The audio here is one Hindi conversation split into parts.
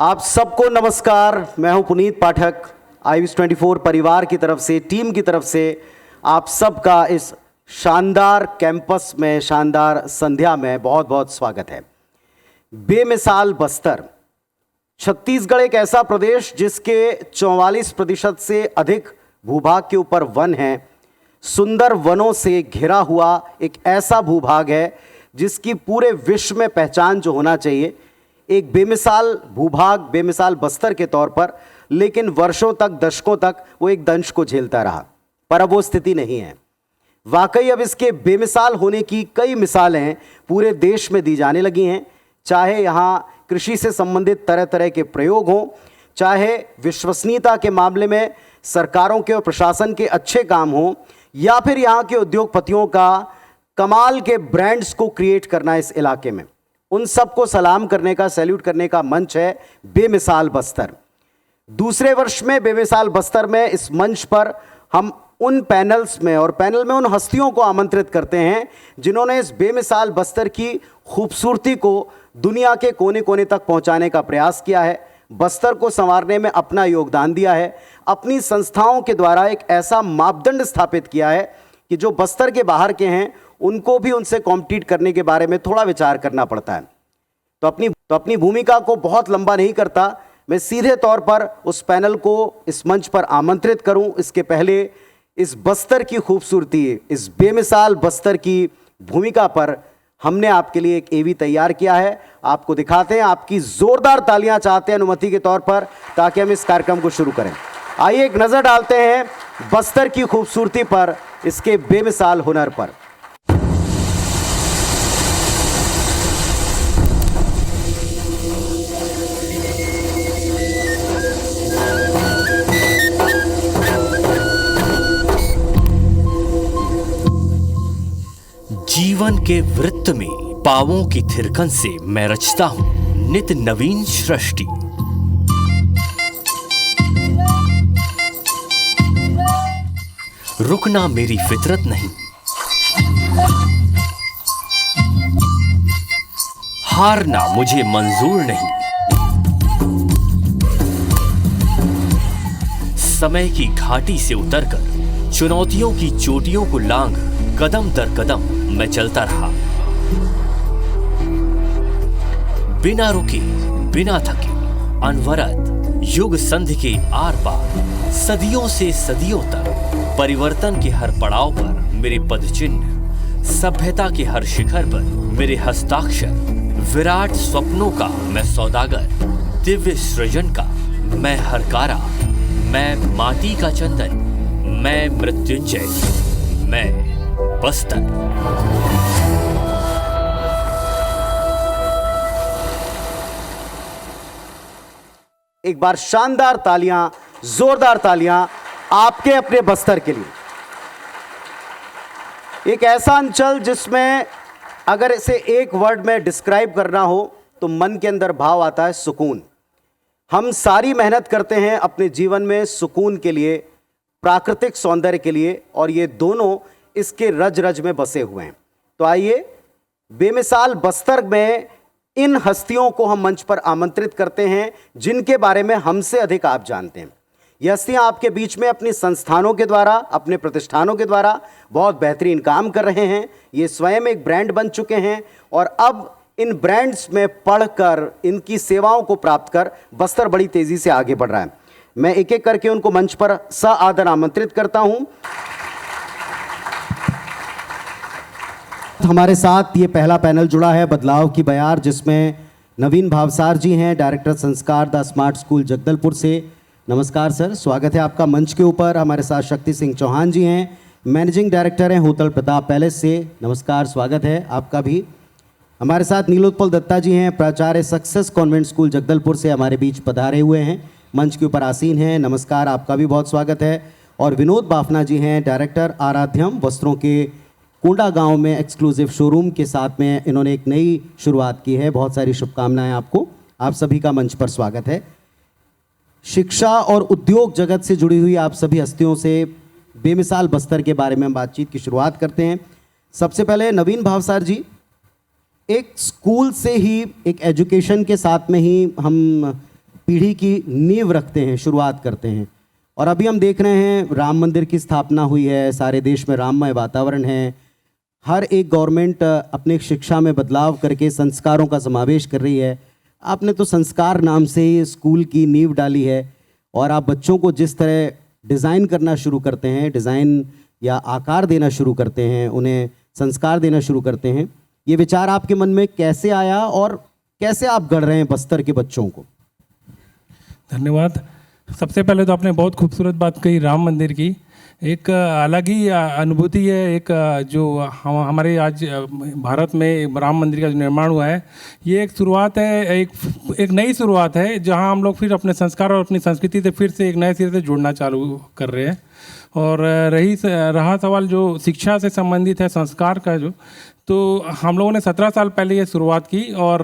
आप सबको नमस्कार। मैं हूं पुनीत पाठक। iVis24 परिवार की तरफ से, टीम की तरफ से आप सबका इस शानदार कैंपस में, शानदार संध्या में बहुत बहुत स्वागत है। बेमिसाल बस्तर। छत्तीसगढ़ एक ऐसा प्रदेश जिसके 44% से अधिक भूभाग के ऊपर वन है। सुंदर वनों से घिरा हुआ एक ऐसा भूभाग है जिसकी पूरे विश्व में पहचान जो होना चाहिए, एक बेमिसाल भूभाग, बेमिसाल बस्तर के तौर पर, लेकिन वर्षों तक, दशकों तक वो एक दंश को झेलता रहा। पर अब वो स्थिति नहीं है। वाकई अब इसके बेमिसाल होने की कई मिसालें पूरे देश में दी जाने लगी हैं। चाहे यहाँ कृषि से संबंधित तरह तरह के प्रयोग हों, चाहे विश्वसनीयता के मामले में सरकारों के और प्रशासन के अच्छे काम हों, या फिर यहाँ के उद्योगपतियों का कमाल के ब्रांड्स को क्रिएट करना इस इलाके में, उन सबको सलाम करने का, सैल्यूट करने का मंच है बेमिसाल बस्तर। दूसरे वर्ष में बेमिसाल बस्तर में इस मंच पर हम उन पैनल्स में और पैनल में उन हस्तियों को आमंत्रित करते हैं जिन्होंने इस बेमिसाल बस्तर की खूबसूरती को दुनिया के कोने कोने तक पहुंचाने का प्रयास किया है, बस्तर को संवारने में अपना योगदान दिया है, अपनी संस्थाओं के द्वारा एक ऐसा मापदंड स्थापित किया है कि जो बस्तर के बाहर के हैं उनको भी उनसे कॉम्पिटिट करने के बारे में थोड़ा विचार करना पड़ता है। तो अपनी भूमिका को बहुत लंबा नहीं करता, मैं सीधे तौर पर उस पैनल को इस मंच पर आमंत्रित करूं। इसके पहले इस बस्तर की खूबसूरती, इस बेमिसाल बस्तर की भूमिका पर हमने आपके लिए एक एवी तैयार किया है। आपको दिखाते हैं। आपकी जोरदार तालियां चाहते हैं अनुमति के तौर पर, ताकि हम इस कार्यक्रम को शुरू करें। आइए एक नजर डालते हैं बस्तर की खूबसूरती पर, इसके बेमिसाल हुनर पर। जीवन के वृत्त में पावों की थिरकन से मैं रचता हूं नित नवीन सृष्टि। रुकना मेरी फितरत नहीं, हारना मुझे मंजूर नहीं। समय की घाटी से उतरकर चुनौतियों की चोटियों को लांघ कदम दर कदम मैं चलता रहा, बिना रुके, बिना थके, अनवरत, युग संधि के आर पार, सदियों से सदियों तक परिवर्तन के हर पड़ाव पर मेरे पदचिन्ह, सभ्यता के हर शिखर पर मेरे हस्ताक्षर, विराट स्वप्नों का मैं सौदागर, दिव्य सृजन का मैं हरकारा, मैं माटी का चंदन, मैं मृत्युंजय, मैं बस्तर। एक बार शानदार तालियां, जोरदार तालियां आपके अपने बस्तर के लिए। एक ऐसा अंचल जिसमें अगर इसे एक वर्ड में डिस्क्राइब करना हो तो मन के अंदर भाव आता है सुकून। हम सारी मेहनत करते हैं अपने जीवन में सुकून के लिए, प्राकृतिक सौंदर्य के लिए, और ये दोनों इसके रज रज में बसे हुए हैं। तो आइए बेमिसाल बस्तर में इन हस्तियों को हम मंच पर आमंत्रित करते हैं जिनके बारे में हमसे अधिक आप जानते हैं। ये हस्तियां आपके बीच में अपनी संस्थानों के द्वारा, अपने प्रतिष्ठानों के द्वारा बहुत बेहतरीन काम कर रहे हैं। ये स्वयं एक ब्रांड बन चुके हैं और अब इन ब्रांड्स में पढ़कर, इनकी सेवाओं को प्राप्त कर बस्तर बड़ी तेजी से आगे बढ़ रहा है। मैं एक एक करके उनको मंच पर सआदर आमंत्रित करता हूं। हमारे साथ ये पहला पैनल जुड़ा है बदलाव की बयार, जिसमें नवीन भावसार जी हैं, डायरेक्टर संस्कार द स्मार्ट स्कूल जगदलपुर से। नमस्कार सर, स्वागत है आपका मंच के ऊपर। हमारे साथ शक्ति सिंह चौहान जी हैं, मैनेजिंग डायरेक्टर हैं होटल प्रताप पैलेस से। नमस्कार, स्वागत है आपका भी। हमारे साथ नीलोत्पल दत्ता जी हैं, प्राचार्य सक्सेस कॉन्वेंट स्कूल जगदलपुर से हमारे बीच पधारे हुए हैं, मंच के ऊपर आसीन हैं। नमस्कार, आपका भी बहुत स्वागत है। और विनोद बाफना जी हैं, डायरेक्टर आराध्यम वस्त्रों के कोंडा गांव में एक्सक्लूसिव शोरूम के साथ में इन्होंने एक नई शुरुआत की है। बहुत सारी शुभकामनाएं आपको। आप सभी का मंच पर स्वागत है। शिक्षा और उद्योग जगत से जुड़ी हुई आप सभी हस्तियों से बेमिसाल बस्तर के बारे में हम बातचीत की शुरुआत करते हैं। सबसे पहले नवीन भावसार जी, एक स्कूल से ही, एक एजुकेशन के साथ में ही हम पीढ़ी की नींव रखते हैं, शुरुआत करते हैं। और अभी हम देख रहे हैं राम मंदिर की स्थापना हुई है, सारे देश में राममय वातावरण है, हर एक गवर्नमेंट अपने शिक्षा में बदलाव करके संस्कारों का समावेश कर रही है। आपने तो संस्कार नाम से ही स्कूल की नींव डाली है और आप बच्चों को जिस तरह डिज़ाइन करना शुरू करते हैं, डिज़ाइन या आकार देना शुरू करते हैं, उन्हें संस्कार देना शुरू करते हैं, ये विचार आपके मन में कैसे आया और कैसे आप गढ़ रहे हैं बस्तर के बच्चों को? धन्यवाद। सबसे पहले तो आपने बहुत खूबसूरत बात कही राम मंदिर की। एक अलग ही अनुभूति है, एक जो हमारे आज भारत में राम मंदिर का जो निर्माण हुआ है, ये एक शुरुआत है, एक नई शुरुआत है, जहां हम लोग फिर अपने संस्कार और अपनी संस्कृति से फिर से एक नए सिरे से जुड़ना चालू कर रहे हैं। और रहा सवाल जो शिक्षा से संबंधित है, संस्कार का जो, तो हम लोगों ने 17 साल पहले ये शुरुआत की और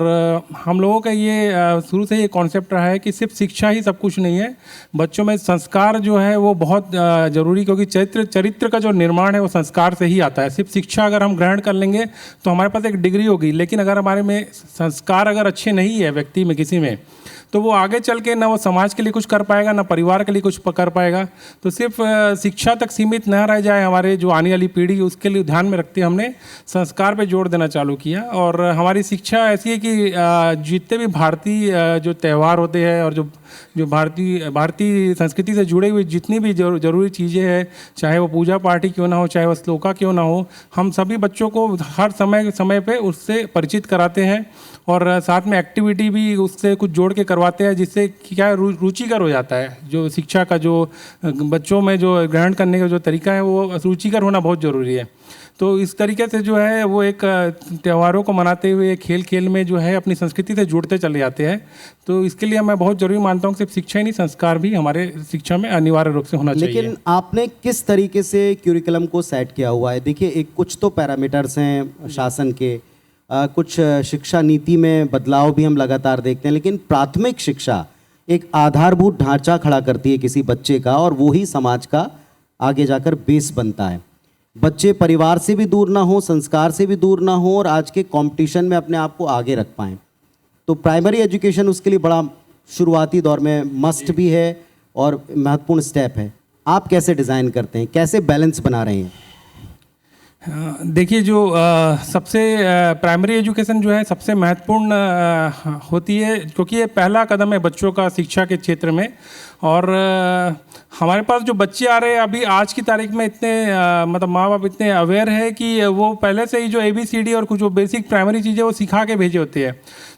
हम लोगों का ये शुरू से ये कॉन्सेप्ट रहा है कि सिर्फ शिक्षा ही सब कुछ नहीं है, बच्चों में संस्कार जो है वो बहुत ज़रूरी, क्योंकि चरित्र का जो निर्माण है वो संस्कार से ही आता है। सिर्फ शिक्षा अगर हम ग्रहण कर लेंगे तो हमारे पास एक डिग्री होगी, लेकिन अगर हमारे में संस्कार अगर अच्छे नहीं है व्यक्ति में, किसी में, तो वो आगे चल के ना वो समाज के लिए कुछ कर पाएगा, ना परिवार के लिए कुछ कर पाएगा। तो सिर्फ शिक्षा तक सीमित न रह जाए हमारे जो आने वाली पीढ़ी, उसके लिए ध्यान में रखते हमने संस्कार पे जोर देना चालू किया। और हमारी शिक्षा ऐसी है कि जितने भी भारतीय जो त्यौहार होते हैं और जो भारतीय संस्कृति से जुड़े हुए जितनी भी जरूरी चीज़ें हैं, चाहे वो पूजा पाठ ही क्यों ना हो, चाहे वो श्लोका क्यों ना हो, हम सभी बच्चों को हर समय पे उससे परिचित कराते हैं और साथ में एक्टिविटी भी उससे कुछ जोड़ के करवाते हैं, जिससे क्या रुचिकर हो जाता है। जो शिक्षा का जो बच्चों में जो ग्रहण करने का जो तरीका है वो रुचिकर होना बहुत ज़रूरी है। तो इस तरीके से जो है वो एक त्योहारों को मनाते हुए खेल खेल में जो है अपनी संस्कृति से जुड़ते चले जाते हैं। तो इसके लिए मैं बहुत ज़रूरी मानता हूँ कि सिर्फ शिक्षा ही नहीं, संस्कार भी हमारे शिक्षा में अनिवार्य रूप से होना चाहिए। लेकिन आपने किस तरीके से क्यूरिकुलम को सेट किया हुआ है? देखिए, एक कुछ तो पैरामीटर्स हैं शासन के, कुछ शिक्षा नीति में बदलाव भी हम लगातार देखते हैं, लेकिन प्राथमिक शिक्षा एक आधारभूत ढांचा खड़ा करती है किसी बच्चे का और वो ही समाज का आगे जाकर बेस बनता है। बच्चे परिवार से भी दूर ना हो, संस्कार से भी दूर ना हो और आज के कंपटीशन में अपने आप को आगे रख पाएँ। तो प्राइमरी एजुकेशन उसके लिए बड़ा शुरुआती दौर में मस्ट भी है और महत्वपूर्ण स्टेप है। आप कैसे डिज़ाइन करते हैं, कैसे बैलेंस बना रहे हैं? देखिए, जो सबसे प्राइमरी एजुकेशन जो है सबसे महत्वपूर्ण होती है, क्योंकि ये पहला कदम है बच्चों का शिक्षा के क्षेत्र में। और हमारे पास जो बच्चे आ रहे हैं अभी आज की तारीख में इतने मतलब माँ बाप इतने अवेयर है कि वो पहले से ही जो ABCD और कुछ जो बेसिक प्राइमरी चीज़ें वो सिखा के भेजे होते हैं।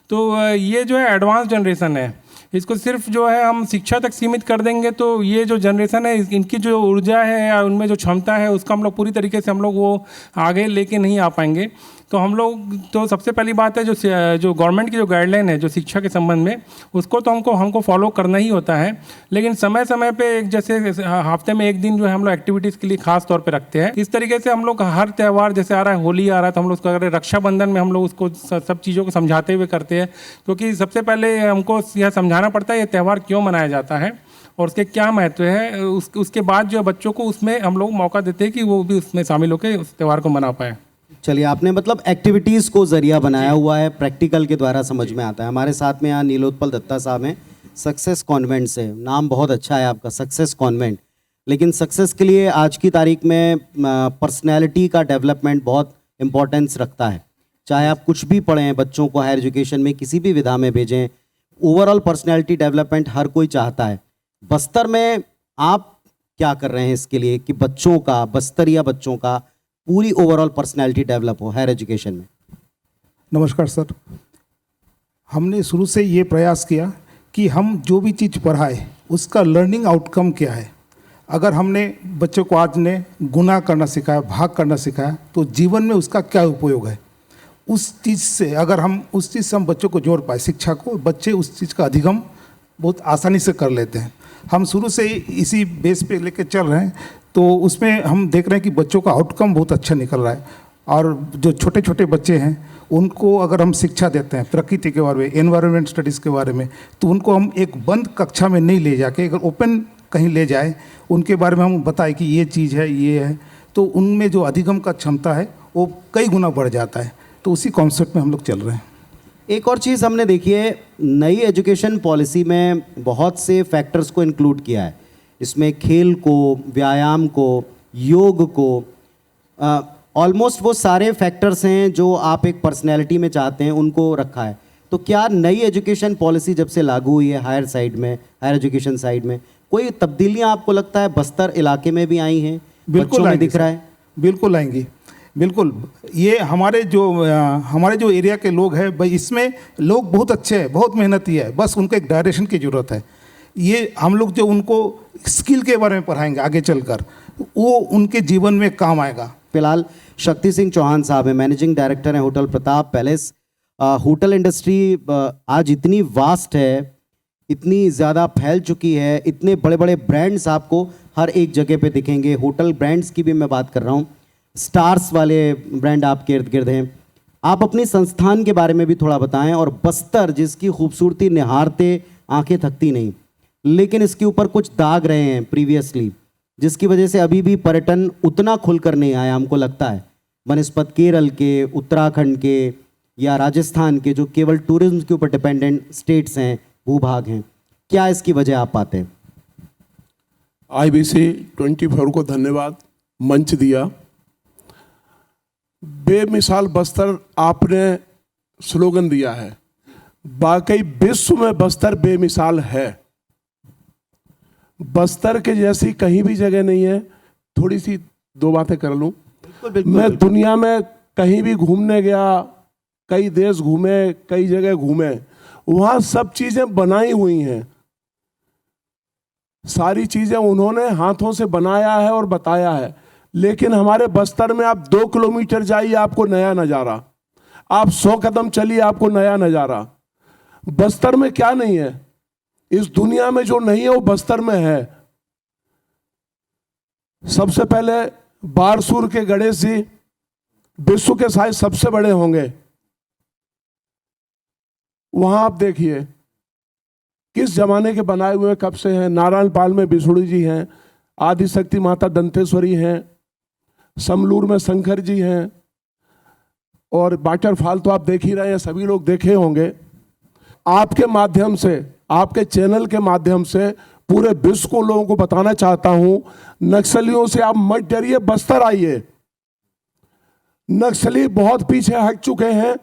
तो ये जो है एडवांस जनरेशन है, इसको सिर्फ जो है हम शिक्षा तक सीमित कर देंगे तो ये जो जनरेशन है इनकी जो ऊर्जा है या उनमें जो क्षमता है उसका हम लोग पूरी तरीके से हम लोग वो आगे लेके नहीं आ पाएंगे। तो हम लोग तो सबसे पहली बात है जो गवर्नमेंट की जो गाइडलाइन है जो शिक्षा के संबंध में, उसको तो हमको फॉलो करना ही होता है। लेकिन समय समय पे जैसे हफ्ते में एक दिन जो है हम लोग एक्टिविटीज़ के लिए खास तौर पे रखते हैं। इस तरीके से हम लोग हर त्यौहार, जैसे आ रहा है होली आ रहा है तो हम लोग उसको अगर रक्षाबंधन में हम लोग उसको सब चीज़ों को समझाते हुए करते हैं, क्योंकि सबसे पहले हमको यह समझाना पड़ता है ये त्यौहार क्यों मनाया जाता है और उसके क्या महत्व है। उसके बाद जो बच्चों को उसमें हम लोग मौका देते हैं कि वो भी उसमें शामिल होकर उस त्यौहार को मना पाए। चलिए, आपने मतलब एक्टिविटीज़ को ज़रिया बनाया हुआ है, प्रैक्टिकल के द्वारा समझ में आता है। हमारे साथ में यहाँ नीलोत्पल दत्ता साहब हैं, सक्सेस कॉन्वेंट से। नाम बहुत अच्छा है आपका, सक्सेस कॉन्वेंट। लेकिन सक्सेस के लिए आज की तारीख में पर्सनैलिटी का डेवलपमेंट बहुत इम्पोर्टेंस रखता है। चाहे आप कुछ भी पढ़ें, बच्चों को हायर एजुकेशन में किसी भी विधा में भेजें, ओवरऑल पर्सनैलिटी डेवलपमेंट हर कोई चाहता है। बस्तर में आप क्या कर रहे हैं इसके लिए कि बच्चों का, बस्तरिया बच्चों का पूरी ओवरऑल पर्सनैलिटी डेवलप हो हायर एजुकेशन में? नमस्कार सर। हमने शुरू से ये प्रयास किया कि हम जो भी चीज़ पढ़ाए उसका लर्निंग आउटकम क्या है। अगर हमने बच्चों को आज ने गुना करना सिखाया, भाग करना सिखाया, तो जीवन में उसका क्या उपयोग है, उस चीज़ से अगर हम उस चीज़ से हम बच्चों को जोड़ पाए शिक्षा को, बच्चे उस चीज़ का अधिगम बहुत आसानी से कर लेते हैं। हम शुरू से ही इसी बेस पे लेके चल रहे हैं, तो उसमें हम देख रहे हैं कि बच्चों का आउटकम बहुत अच्छा निकल रहा है। और जो छोटे छोटे बच्चे हैं उनको अगर हम शिक्षा देते हैं प्रकृति के बारे में, एनवायरनमेंट स्टडीज़ के बारे में, तो उनको हम एक बंद कक्षा में नहीं ले जाके अगर ओपन कहीं ले जाए, उनके बारे में हम बताएं कि ये चीज़ है, ये है, तो उनमें जो अधिगम का क्षमता है वो कई गुना बढ़ जाता है। तो उसी कॉन्सेप्ट में हम लोग चल रहे हैं। एक और चीज़ हमने देखी है, नई एजुकेशन पॉलिसी में बहुत से फैक्टर्स को इंक्लूड किया है। इसमें खेल को, व्यायाम को, योग को, ऑलमोस्ट वो सारे फैक्टर्स हैं जो आप एक पर्सनैलिटी में चाहते हैं, उनको रखा है। तो क्या नई एजुकेशन पॉलिसी जब से लागू हुई है हायर एजुकेशन साइड में, कोई तब्दीलियां आपको लगता है बस्तर इलाके में भी आई हैं? बच्चों में दिख रहा है? बिल्कुल आएंगी, बिल्कुल। ये हमारे जो एरिया के लोग हैं भाई, इसमें लोग बहुत अच्छे हैं, बहुत मेहनती है, बस उनको एक डायरेक्शन की ज़रूरत है। ये हम लोग जो उनको स्किल के बारे में पढ़ाएंगे आगे चलकर, वो उनके जीवन में काम आएगा। फिलहाल शक्ति सिंह चौहान साहब हैं, मैनेजिंग डायरेक्टर हैं hotel Pratap palace. Hotel industry आज इतनी वास्ट है, इतनी ज़्यादा फैल चुकी है, इतने बड़े बड़े ब्रांड्स आपको हर एक जगह पे दिखेंगे। होटल ब्रांड्स की भी मैं बात कर रहा हूँ, स्टार्स वाले ब्रांड आपके इर्द गिर्द हैं। आप अपनी संस्थान के बारे में भी थोड़ा बताएं, और बस्तर जिसकी खूबसूरती निहारते आंखें थकती नहीं, लेकिन इसके ऊपर कुछ दाग रहे हैं प्रीवियसली, जिसकी वजह से अभी भी पर्यटन उतना खुलकर नहीं आया हमको लगता है, बनस्पत केरल के, उत्तराखंड के या राजस्थान के, जो केवल टूरिज्म के ऊपर डिपेंडेंट स्टेट्स हैं, भूभाग हैं। क्या इसकी वजह आप पाते हैं? IBC 24 को धन्यवाद, मंच दिया। बेमिसाल बस्तर आपने स्लोगन दिया है, वाकई विश्व में बस्तर बेमिसाल है। बस्तर के जैसी कहीं भी जगह नहीं है। थोड़ी सी दो बातें कर लूं। मैं दुनिया में कहीं भी घूमने गया, कई देश घूमे, कई जगह घूमे, वहाँ सब चीज़ें बनाई हुई हैं। सारी चीज़ें उन्होंने हाथों से बनाया है और बताया है। लेकिन हमारे बस्तर में आप 2 किलोमीटर जाइए आपको नया नज़ारा, आप 100 कदम चलिए आपको नया नज़ारा। बस्तर में क्या नहीं है? इस दुनिया में जो नहीं है वो बस्तर में है। सबसे पहले बारसूर के गणेश जी विश्व के शायद सबसे बड़े होंगे। वहां आप देखिए किस जमाने के बनाए हुए, कब से हैं। नारायण पाल में बिसुड़ी जी हैं, आदिशक्ति माता दंतेश्वरी हैं, समलूर में शंकर जी हैं, और वाटरफॉल तो आप देख ही रहे हैं, सभी लोग देखे होंगे। आपके माध्यम से, आपके चैनल के माध्यम से पूरे विश्व को लोगों को बताना चाहता हूं, नक्सलियों से आप मत डरिए, बस्तर आइए। नक्सली बहुत पीछे हट चुके हैं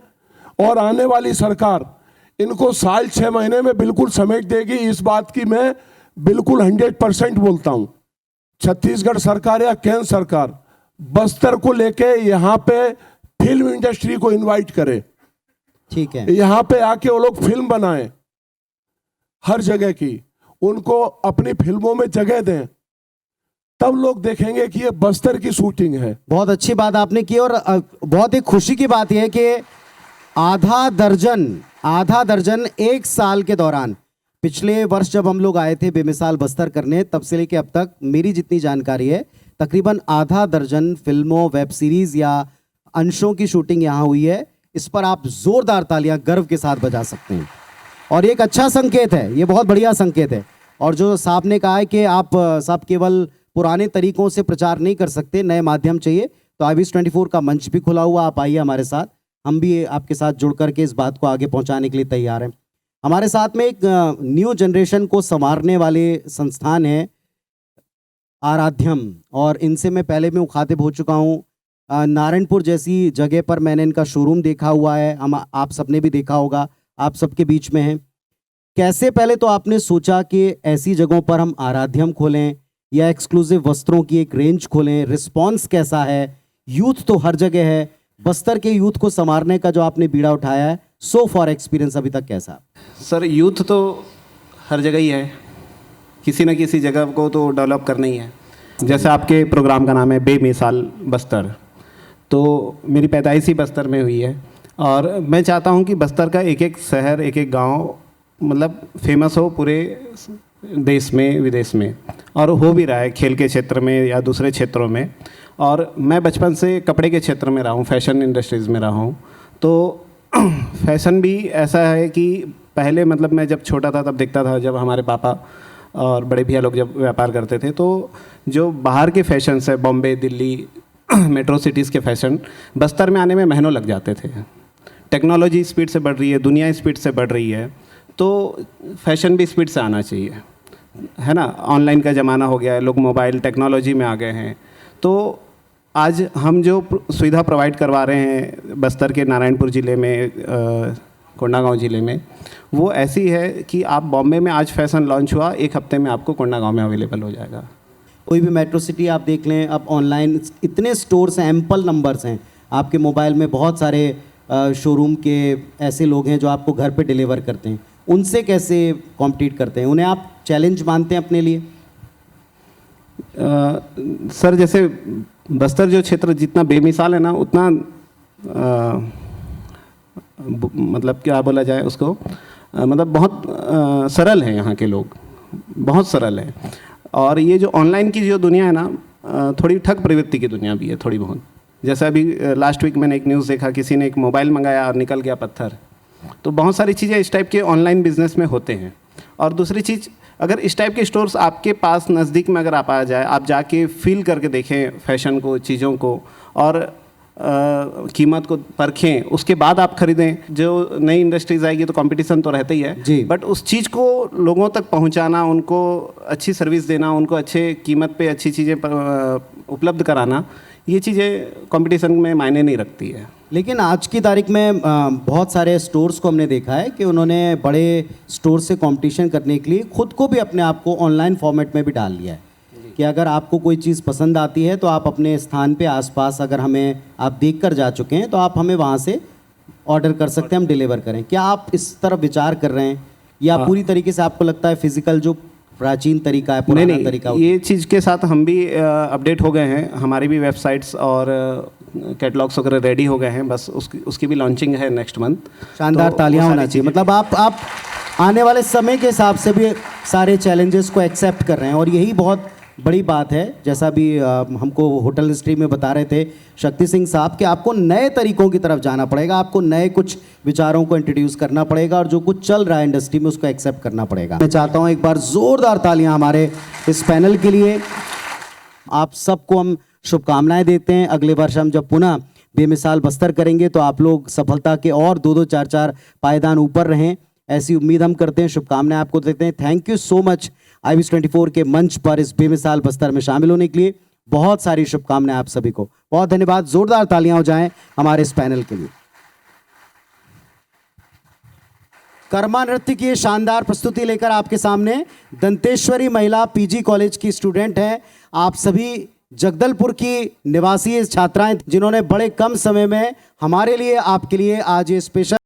और आने वाली सरकार इनको साल 6 महीने में बिल्कुल समेट देगी। इस बात की मैं बिल्कुल 100% बोलता हूं। छत्तीसगढ़ सरकार या केंद्र सरकार बस्तर को लेके यहाँ पे फिल्म इंडस्ट्री को इनवाइट करे, ठीक है, यहाँ पे आके वो लोग फिल्म बनाएं, हर जगह की, उनको अपनी फिल्मों में जगह दें, तब लोग देखेंगे कि ये बस्तर की शूटिंग है। बहुत अच्छी बात आपने की। और बहुत ही खुशी की बात यह है कि आधा दर्जन 1 साल के दौरान, पिछले वर्ष जब हम लोग आए थे बेमिसाल बस्तर करने, तब से लेके अब तक मेरी जितनी जानकारी है तकरीबन आधा दर्जन फिल्मों, वेब सीरीज या अंशों की शूटिंग यहाँ हुई है। इस पर आप जोरदार तालियां गर्व के साथ बजा सकते हैं, और ये एक अच्छा संकेत है, ये बहुत बढ़िया संकेत है। और जो साहब ने कहा है कि आप साहब केवल पुराने तरीकों से प्रचार नहीं कर सकते, नए माध्यम चाहिए, तो IBC 24 का मंच भी खुला हुआ, आप आइए हमारे साथ, हम भी आपके साथ जुड़ करके इस बात को आगे पहुंचाने के लिए तैयार हैं। हमारे साथ में एक न्यू जनरेशन को संवारने वाले संस्थान है आराध्यम, और इनसे मैं पहले भी मुखातिब हो चुका हूँ। नारायणपुर जैसी जगह पर मैंने इनका शोरूम देखा हुआ है, हम आप सबने भी देखा होगा, आप सबके बीच में है। कैसे पहले तो आपने सोचा कि ऐसी जगहों पर हम आराध्यम खोलें या एक्सक्लूसिव वस्त्रों की एक रेंज खोलें? रिस्पॉन्स कैसा है? यूथ तो हर जगह है, बस्तर के यूथ को संवारने का जो आपने बीड़ा उठाया है, सो फॉर एक्सपीरियंस अभी तक कैसा? सर, यूथ तो हर जगह ही है, किसी न किसी जगह को तो डेवलप करना ही है। जैसे आपके प्रोग्राम का नाम है बेमिसाल बस्तर, तो मेरी पैदाइश ही बस्तर में हुई है, और मैं चाहता हूं कि बस्तर का एक एक शहर, एक एक गांव मतलब फेमस हो पूरे देश में, विदेश में, और हो भी रहा है खेल के क्षेत्र में या दूसरे क्षेत्रों में। और मैं बचपन से कपड़े के क्षेत्र में रहा हूँ, फैशन इंडस्ट्रीज़ में रहा हूँ, तो फैशन भी ऐसा है कि पहले मतलब मैं जब छोटा था तब देखता था, जब हमारे पापा और बड़े भैया लोग जब व्यापार करते थे, तो जो बाहर के फैशंस है, बॉम्बे, दिल्ली, मेट्रो सिटीज़ के फैशन बस्तर में आने में महीनों लग जाते थे। टेक्नोलॉजी स्पीड से बढ़ रही है, दुनिया स्पीड से बढ़ रही है, तो फैशन भी स्पीड से आना चाहिए, है ना। ऑनलाइन का ज़माना हो गया है, लोग मोबाइल टेक्नोलॉजी में आ गए हैं। तो आज हम जो सुविधा प्रोवाइड करवा रहे हैं बस्तर के नारायणपुर ज़िले में, कोंडागांव ज़िले में, वो ऐसी है कि आप बॉम्बे में आज फैशन लॉन्च हुआ, 1 हफ्ते में आपको कोंडागांव में अवेलेबल हो जाएगा। कोई भी मेट्रो सिटी आप देख लें, अब ऑनलाइन इतने स्टोर्स हैं, एम्पल नंबर्स हैं, आपके मोबाइल में बहुत सारे शोरूम के ऐसे लोग हैं जो आपको घर पे डिलीवर करते हैं। उनसे कैसे कॉम्पीट करते हैं? उन्हें आप चैलेंज मानते हैं अपने लिए? सर, जैसे बस्तर जो क्षेत्र जितना बेमिसाल है ना, उतना मतलब क्या बोला जाए उसको, मतलब बहुत सरल है यहाँ के लोग, बहुत सरल है। और ये जो ऑनलाइन की जो दुनिया है ना, थोड़ी ठग प्रवृत्ति की दुनिया भी है थोड़ी बहुत। जैसे अभी लास्ट वीक मैंने एक न्यूज़ देखा, किसी ने एक मोबाइल मंगाया और निकल गया पत्थर। तो बहुत सारी चीज़ें इस टाइप के ऑनलाइन बिजनेस में होते हैं। और दूसरी चीज़, अगर इस टाइप के स्टोर्स आपके पास नज़दीक में अगर आप आ जाए, आप जाके फील करके देखें फैशन को, चीज़ों को, और कीमत को परखें, उसके बाद आप खरीदें। जो नई इंडस्ट्रीज आएगी तो कंपटीशन तो रहता ही है जी। बट उस चीज़ को लोगों तक पहुंचाना, उनको अच्छी सर्विस देना, उनको अच्छे कीमत पे अच्छी चीज़ें उपलब्ध कराना, ये चीज़ें कंपटीशन में मायने नहीं रखती है। लेकिन आज की तारीख में बहुत सारे स्टोर्स को हमने देखा है कि उन्होंने बड़े स्टोर से कंपटीशन करने के लिए खुद को भी, अपने आप को ऑनलाइन फॉर्मेट में भी डाल लिया है कि अगर आपको कोई चीज़ पसंद आती है तो आप अपने स्थान पे आसपास, अगर हमें आप देख कर जा चुके हैं तो आप हमें वहाँ से ऑर्डर कर सकते हैं, हम डिलीवर करें। क्या आप इस तरफ विचार कर रहे हैं, या पूरी तरीके से आपको लगता है फिजिकल जो प्राचीन तरीका है, पुराना तरीका? ये चीज़ के साथ हम भी अपडेट हो गए हैं, हमारी भी वेबसाइट्स और कैटलॉग्स वगैरह रेडी हो गए हैं, बस उसकी भी लॉन्चिंग है नेक्स्ट मंथ। शानदार, तालियां होना चाहिए। मतलब आप आने वाले समय के हिसाब से भी सारे चैलेंजेस को एक्सेप्ट कर रहे हैं, और यही बहुत बड़ी बात है। जैसा भी हमको होटल हिस्ट्री में बता रहे थे शक्ति सिंह साहब कि आपको नए तरीकों की तरफ जाना पड़ेगा, आपको नए कुछ विचारों को इंट्रोड्यूस करना पड़ेगा, और जो कुछ चल रहा है इंडस्ट्री में उसको एक्सेप्ट करना पड़ेगा। मैं चाहता हूँ एक बार ज़ोरदार तालियां हमारे इस पैनल के लिए। आप सबको हम शुभकामनाएं देते हैं। अगले वर्ष हम जब पुनः बेमिसाल बस्तर करेंगे तो आप लोग सफलता के और 2-2, 4-4 पायदान ऊपर रहें, ऐसी उम्मीद हम करते हैं। शुभकामनाएं आपको देते हैं। Thank you so much IBS 24 के मंच पर इस बेमिसाल बस्तर में शामिल होने के लिए। बहुत सारी शुभकामनाएं आप सभी को। बहुत धन्यवाद। जोरदार तालियां हो जाएं हमारे इस पैनल के लिए। कर्मा नृत्य की शानदार प्रस्तुति लेकर आपके सामने दंतेश्वरी महिला PG कॉलेज की स्टूडेंट हैं। आप सभी जगदलपुर की निवासी छात्राएं, जिन्होंने बड़े कम समय में हमारे लिए, आपके लिए आज ये स्पेशल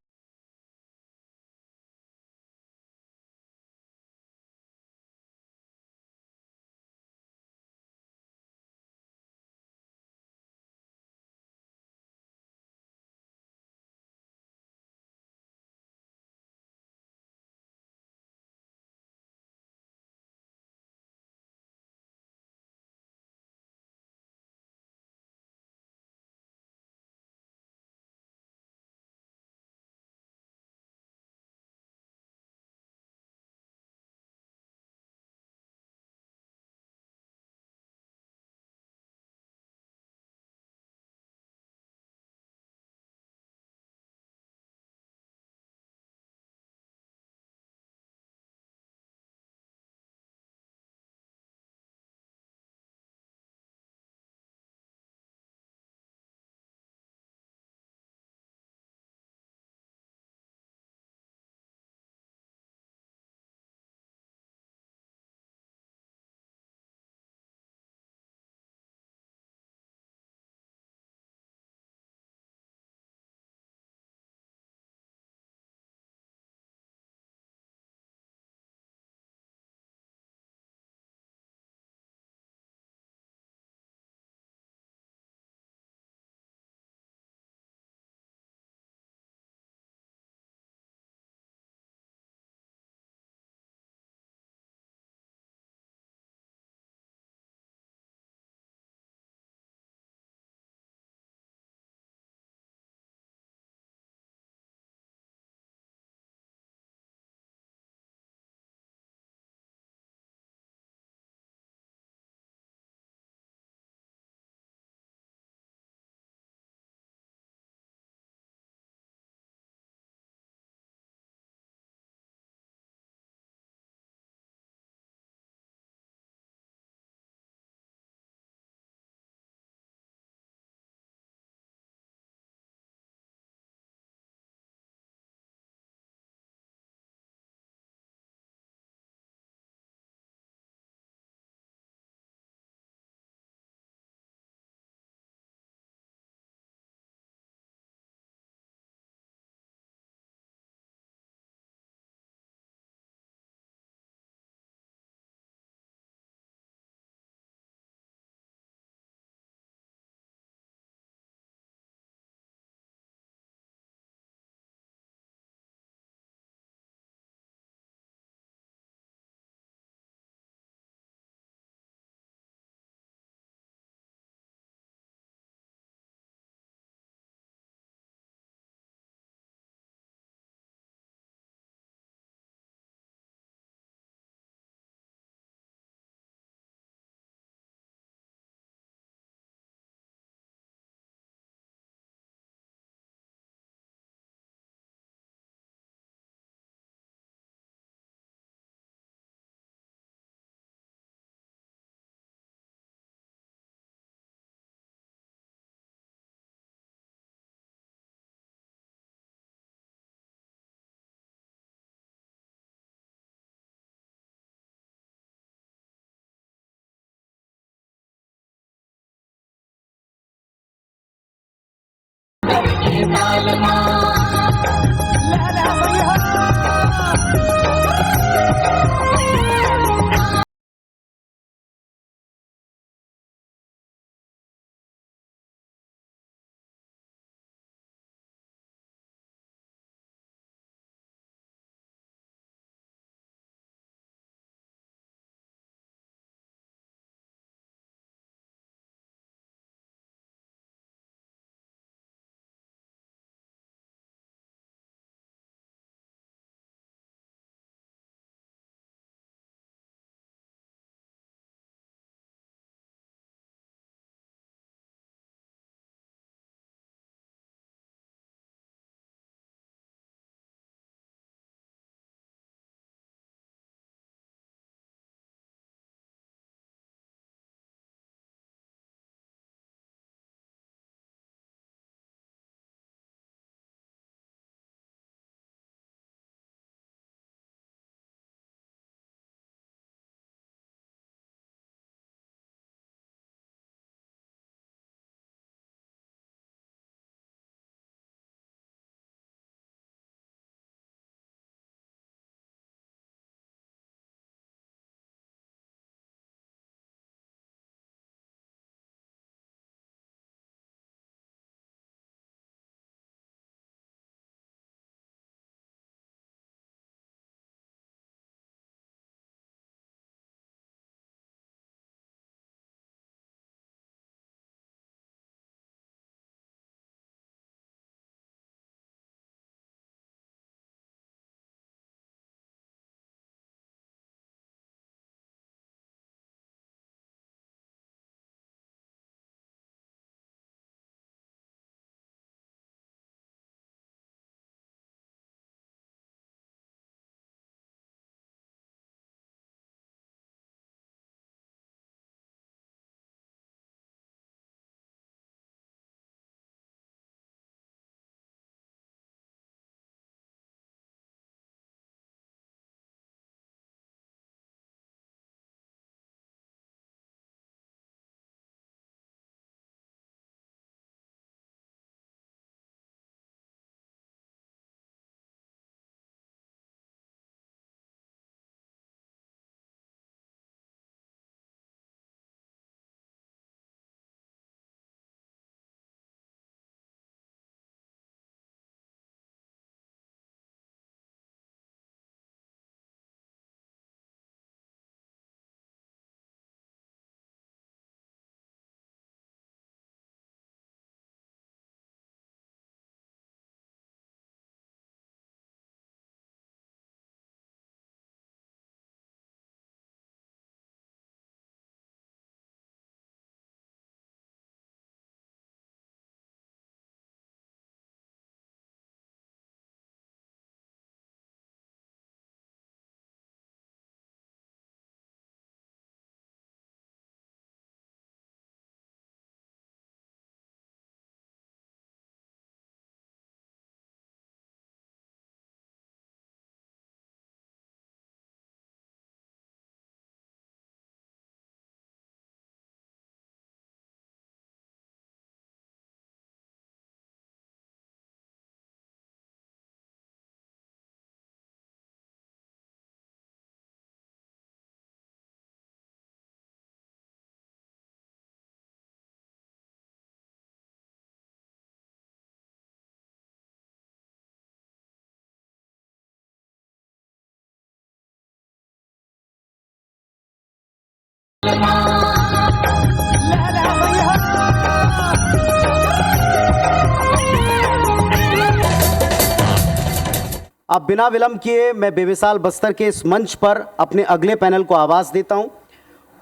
अब बिना विलंब किए मैं बेमिसाल बस्तर के इस मंच पर अपने अगले पैनल को आवाज़ देता हूं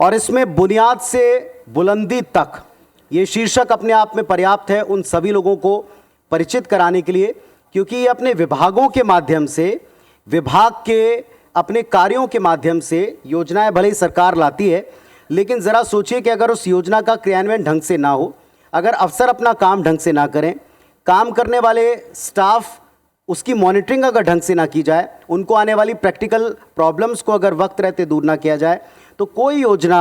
और इसमें बुनियाद से बुलंदी तक ये शीर्षक अपने आप में पर्याप्त है उन सभी लोगों को परिचित कराने के लिए, क्योंकि ये अपने विभागों के माध्यम से, विभाग के अपने कार्यों के माध्यम से योजनाएं भले ही सरकार लाती है, लेकिन ज़रा सोचिए कि अगर उस योजना का क्रियान्वयन ढंग से ना हो, अगर अफसर अपना काम ढंग से ना करें, काम करने वाले स्टाफ उसकी मॉनिटरिंग अगर ढंग से ना की जाए, उनको आने वाली प्रैक्टिकल प्रॉब्लम्स को अगर वक्त रहते दूर ना किया जाए, तो कोई योजना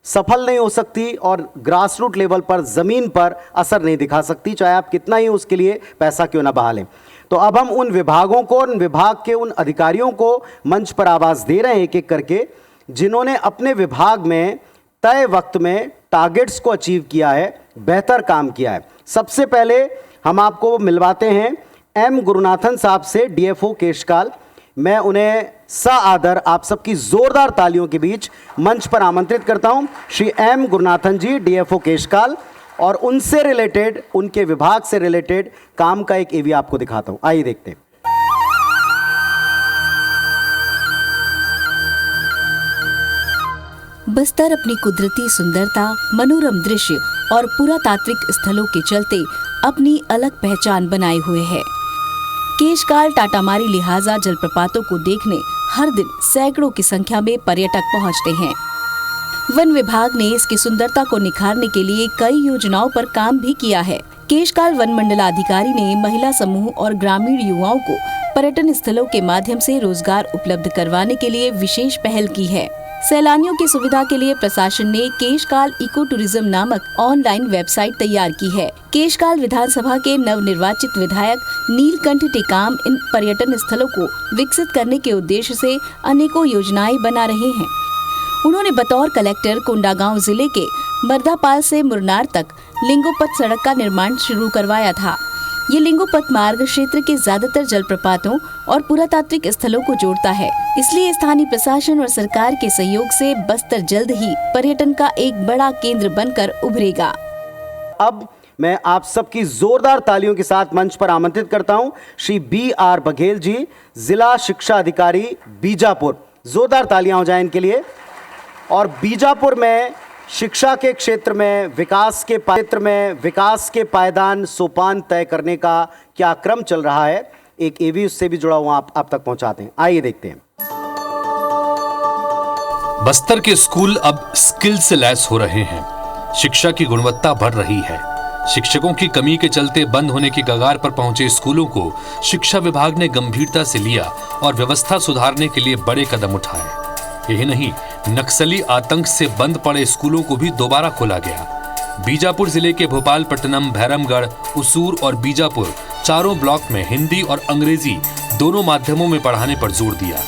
सफल नहीं हो सकती और ग्रास रूट लेवल पर, ज़मीन पर असर नहीं दिखा सकती, चाहे आप कितना ही उसके लिए पैसा क्यों ना बहा लें। तो अब हम उन विभागों को, उन विभाग के उन अधिकारियों को मंच पर आवाज़ दे रहे हैं एक एक करके, जिन्होंने अपने विभाग में तय वक्त में टारगेट्स को अचीव किया है, बेहतर काम किया है। सबसे पहले हम आपको मिलवाते हैं एम गुरुनाथन साहब से, डीएफओ केशकाल। मैं उन्हें सआदर आप सबकी जोरदार तालियों के बीच मंच पर आमंत्रित करता हूं। श्री एम गुरुनाथन जी, डीएफओ केशकाल, और उनसे रिलेटेड, उनके विभाग से रिलेटेड काम का एक एवी आपको दिखाता हूं। आइए देखते हैं। बस्तर अपनी कुदरती सुंदरता, मनोरम दृश्य और पुरातात्विक स्थलों के चलते अपनी अलग पहचान बनाए हुए है। केशकाल टाटामारी लिहाजा जलप्रपातों को देखने हर दिन सैकड़ों की संख्या में पर्यटक पहुंचते हैं। वन विभाग ने इसकी सुंदरता को निखारने के लिए कई योजनाओं पर काम भी किया है। केशकाल वन मंडलाधिकारी ने महिला समूह और ग्रामीण युवाओं को पर्यटन स्थलों के माध्यम से रोजगार उपलब्ध करवाने के लिए विशेष पहल की है। सैलानियों की सुविधा के लिए प्रशासन ने केशकाल इको टूरिज्म नामक ऑनलाइन वेबसाइट तैयार की है। केशकाल विधानसभा के नवनिर्वाचित विधायक नीलकंठ टेकाम इन पर्यटन स्थलों को विकसित करने के उद्देश्य से अनेकों योजनाएं बना रहे हैं। उन्होंने बतौर कलेक्टर कोंडागांव जिले के मर्दापाल से मुरनार तक लिंगोपथ सड़क का निर्माण शुरू करवाया था। ये लिंगोपथ मार्ग क्षेत्र के ज्यादातर जलप्रपातों और पुरातात्विक स्थलों को जोड़ता है। इसलिए स्थानीय प्रशासन और सरकार के सहयोग से बस्तर जल्द ही पर्यटन का एक बड़ा केंद्र बनकर उभरेगा। अब मैं आप सबकी जोरदार तालियों के साथ मंच पर आमंत्रित करता हूं श्री BR बघेल जी, जिला शिक्षा अधिकारी बीजापुर। जोरदार तालियां हो जाएं इनके लिए। और बीजापुर में शिक्षा के क्षेत्र में विकास के पायदान सोपान तय करने का क्या क्रम चल रहा है, एक एवी उससे भी जुड़ा हुआ आप तक पहुंचाते हैं। आइए देखते हैं। बस्तर के स्कूल अब स्किल से लैस हो रहे हैं। शिक्षा की गुणवत्ता बढ़ रही है। शिक्षकों की कमी के चलते बंद होने की कगार पर पहुंचे स्कूलों को शिक्षा विभाग ने गंभीरता से लिया और व्यवस्था सुधारने के लिए बड़े कदम उठाए। यही नहीं, नक्सली आतंक से बंद पड़े स्कूलों को भी दोबारा खोला गया। बीजापुर जिले के भोपालपट्टनम, भैरमगढ़, उसूर और बीजापुर चारों ब्लॉक में हिंदी और अंग्रेजी दोनों माध्यमों में पढ़ाने पर जोर दिया।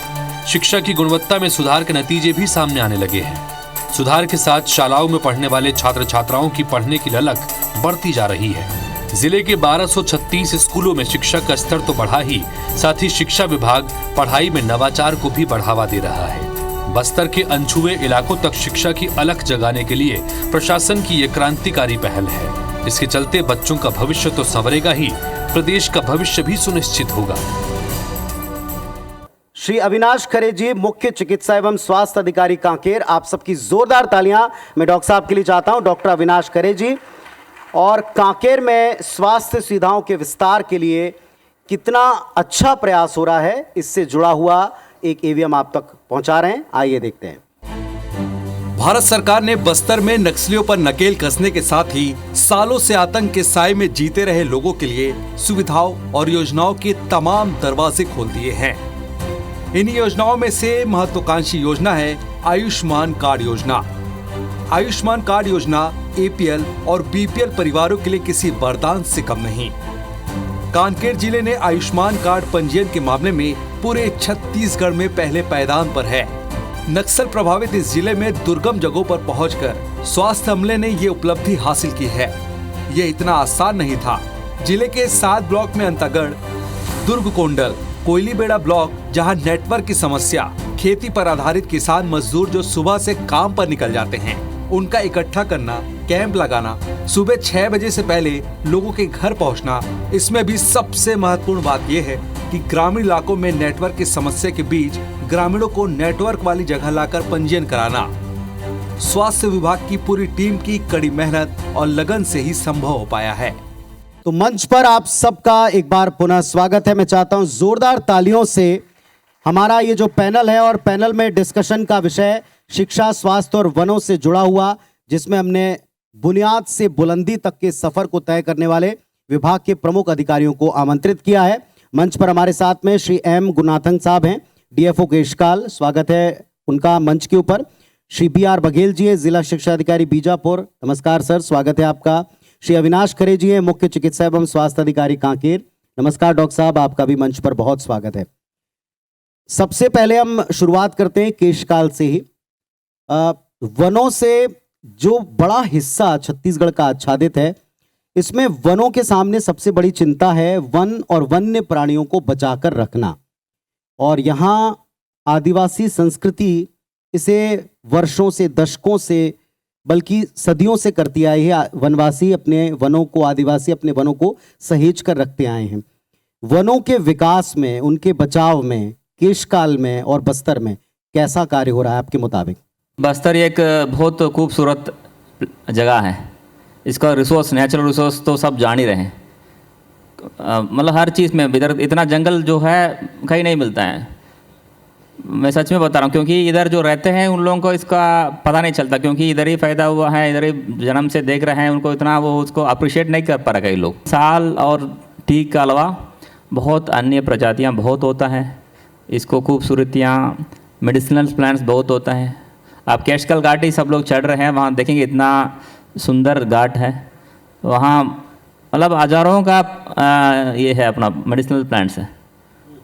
शिक्षा की गुणवत्ता में सुधार के नतीजे भी सामने आने लगे हैं। सुधार के साथ शालाओं में पढ़ने वाले छात्र छात्राओं की पढ़ने की ललक बढ़ती जा रही है। जिले के 1236 स्कूलों में शिक्षा का स्तर तो बढ़ा ही, साथ ही शिक्षा विभाग पढ़ाई में नवाचार को भी बढ़ावा दे रहा है। बस्तर के अनछुए इलाकों तक शिक्षा की अलख जगाने के लिए प्रशासन की ये क्रांतिकारी पहल है। इसके चलते बच्चों का भविष्य तो संवरेगा ही, प्रदेश का भविष्य भी सुनिश्चित होगा। श्री अविनाश खरे जी, मुख्य चिकित्सा एवं स्वास्थ्य अधिकारी कांकेर, आप सबकी जोरदार तालियां मैं डॉक्टर साहब के लिए चाहता हूं। डॉक्टर अविनाश खरे जी, और कांकेर में स्वास्थ्य सुविधाओं के विस्तार के लिए कितना अच्छा प्रयास हो रहा है, इससे जुड़ा हुआ एक एवीएम आप तक पहुंचा रहे हैं। आइए देखते हैं। भारत सरकार ने बस्तर में नक्सलियों पर नकेल कसने के साथ ही सालों से आतंक के साए में जीते रहे लोगों के लिए सुविधाओं और योजनाओं के तमाम दरवाजे खोल दिए हैं। इन योजनाओं में से महत्वाकांक्षी योजना है आयुष्मान कार्ड योजना। आयुष्मान कार्ड योजना APL और BPL परिवारों के लिए किसी वरदान से कम नहीं। कांकेर जिले ने आयुष्मान कार्ड पंजीयन के मामले में पूरे छत्तीसगढ़ में पहले पायदान पर है। नक्सल प्रभावित इस जिले में दुर्गम जगहों पर पहुंचकर स्वास्थ्य अमले ने ये उपलब्धि हासिल की है। ये इतना आसान नहीं था। जिले के 7 ब्लॉक में अंतागढ़, दुर्ग कोंडल, कोयलीबेड़ा ब्लॉक, जहां नेटवर्क की समस्या, खेती पर आधारित किसान मजदूर जो सुबह से काम पर निकल जाते हैं, उनका इकट्ठा करना, कैंप लगाना, सुबह 6 बजे से पहले लोगों के घर पहुंचना। इसमें भी सबसे महत्वपूर्ण बात यह है कि ग्रामीण इलाकों में नेटवर्क की समस्या के बीच ग्रामीणों को नेटवर्क वाली जगह लाकर पंजीयन कराना स्वास्थ्य विभाग की पूरी टीम की कड़ी मेहनत और लगन से ही संभव हो पाया है। तो मंच पर आप सबका एक बार पुनः स्वागत है। मैं चाहता हूं जोरदार तालियों से हमारा ये जो पैनल है, और पैनल में डिस्कशन का विषय शिक्षा, स्वास्थ्य और वनों से जुड़ा हुआ, जिसमें हमने बुनियाद से बुलंदी तक के सफर को तय करने वाले विभाग के प्रमुख अधिकारियों को आमंत्रित किया है। मंच पर हमारे साथ में श्री एम गुरुनाथन साहब हैं, DFO केशकाल, स्वागत है उनका मंच के ऊपर। श्री BR बघेल जी है, जिला शिक्षा अधिकारी बीजापुर। नमस्कार सर, स्वागत है आपका। श्री अविनाश खरे जी हैं, मुख्य चिकित्सा एवं स्वास्थ्य अधिकारी कांकेर। नमस्कार डॉक्टर साहब, आपका भी मंच पर बहुत स्वागत है। सबसे पहले हम शुरुआत करते हैं केशकाल से ही। वनों से जो बड़ा हिस्सा छत्तीसगढ़ का आच्छादित है, इसमें वनों के सामने सबसे बड़ी चिंता है वन और वन्य प्राणियों को बचाकर रखना। और यहाँ आदिवासी संस्कृति इसे वर्षों से, दशकों से, बल्कि सदियों से करती आई है। वनवासी अपने वनों को, आदिवासी अपने वनों को सहेज कर रखते आए हैं। वनों के विकास में, उनके बचाव में केशकाल में और बस्तर में कैसा कार्य हो रहा है आपके मुताबिक? बस्तर एक बहुत खूबसूरत जगह है। इसका रिसोर्स, नेचुरल रिसोर्स तो सब जान ही रहे हैं। मतलब हर चीज़ में इधर इतना जंगल जो है कहीं नहीं मिलता है। मैं सच में बता रहा हूँ, क्योंकि इधर जो रहते हैं उन लोगों को इसका पता नहीं चलता, क्योंकि इधर ही फ़ायदा हुआ है, इधर ही जन्म से देख रहे हैं। उनको इतना वो उसको अप्रिशिएट नहीं कर पा रहे कई लोग। साल और टीक के अलावा बहुत अन्य प्रजातियाँ बहुत होता है। इसको खूबसूरतियाँ, मेडिसिनल प्लांट्स बहुत होता है। आप केशकाल घाट ही सब लोग चढ़ रहे हैं, वहाँ देखेंगे इतना सुंदर घाट है। वहाँ मतलब हजारों का ये है अपना मेडिसिनल प्लांट्स है,